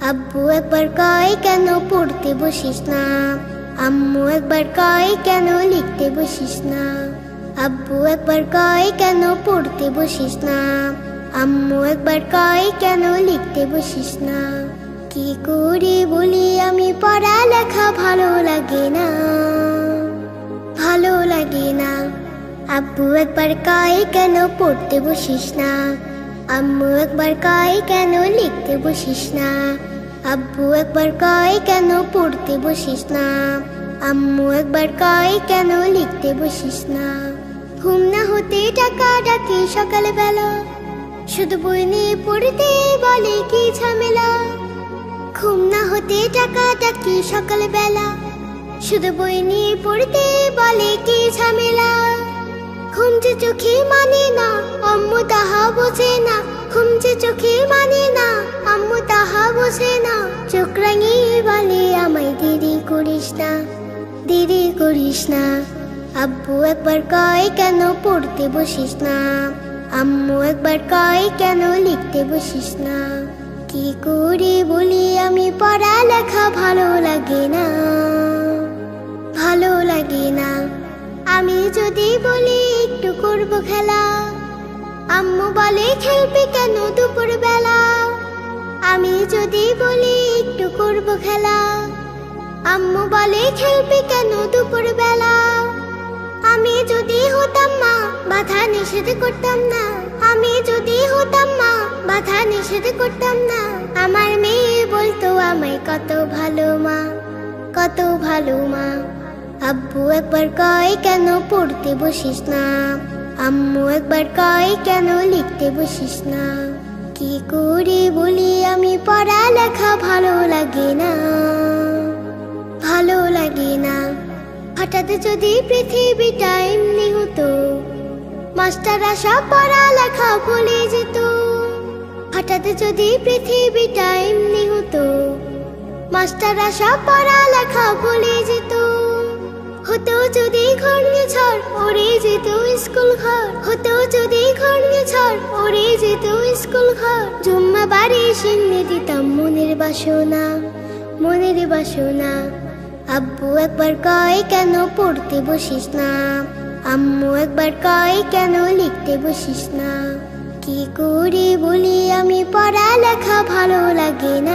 আব্বু একবার কয় কেন পড়তে বসিস না, আম্মু একবার কয় কেন লিখতে বসিস না। আব্বু একবার কয় কেন পড়তে বসিস না, আম্মু একবার কয় কেন লিখতে বসিস না। কি করে বলি আমি পড়ালেখা ভালো লাগে না, ভালো লাগে না। আব্বু একবার কয় কেন পড়তে বসিস না, আম্মু একবার কয় কেন লিখতে বসিস না। আব্বু একবার কয় কেন পড়তে বসিস না, আম্মু একবার কয় কেন লিখতে বসিস না। ঘুম না হতে টাকা ডাকে সকালবেলা, শুধু বই নিয়ে পড়তে বলে কি ঝামেলা। ঘুম না হতে টাকা ডাকে সকালবেলা, শুধু বই নিয়ে পড়তে বলে কি ঝামেলা। ঘুম যে চোখে মানে না, আম্মু তাহা বোঝে না। ঘুম যে চোখে মানে না, আম্মু তাহা বোঝে না। চোখ রাঙিয়ে বলে আমায় দেরি করিস না, দেরি করিস না। আব্বু একবার কয় কেন পড়তে বসিস না, আম্মু একবার কয় কেন লিখতে বসিস না। কি করে বলি আমি পড়ালেখা ভালো লাগে না, ভালো লাগে না। আমি যদি বলি একটু করব খেলা, আম্মু বলে খেলবি কেন দুপুর বেলা। আমি যদি বলি একটু করব খেলা, আম্মু বলে খেলবি কেন দুপুর বেলা। আমি যদি হতাম মা বাধা নিষেধ করতাম না, আমি যদি হতাম মা বাধা নিষেধ করতাম না। আমার মেয়ে বলতো আমায় কত ভালো মা, কত ভালো মা। আব্বু একবার কয় কেন পড়তে বসিস না, আম্মু একবার কয় কেন লিখতে বসিস না। কি করে বলি আমি পড়ালেখা ভালো লাগে না, ভালো লাগে না। হঠাৎ যদি পৃথিবীটা এমনি হতো, মাস্টাররা সব পড়ালেখা ভুলে যেত। হঠাৎ যদি পৃথিবীটা এমনি হতো, মাস্টাররা সব পড়ালেখা ভুলে যেত। হতো যদি ঘূর্ণিঝড় উড়ে যেত স্কুল ঘর, হতো যদি ঘূর্ণিঝড় উড়ে যেত স্কুল ঘর। জুম্মা বাড়ি সিন্নি দিতাম মনের বাসনা, মনের বাসনা। আব্বু একবার কয় কেন পড়তে বসিস না, আম্মু একবার কয় কেন লিখতে বসিস না। কি করে বলি আমি পড়ালেখা ভালো লাগে না।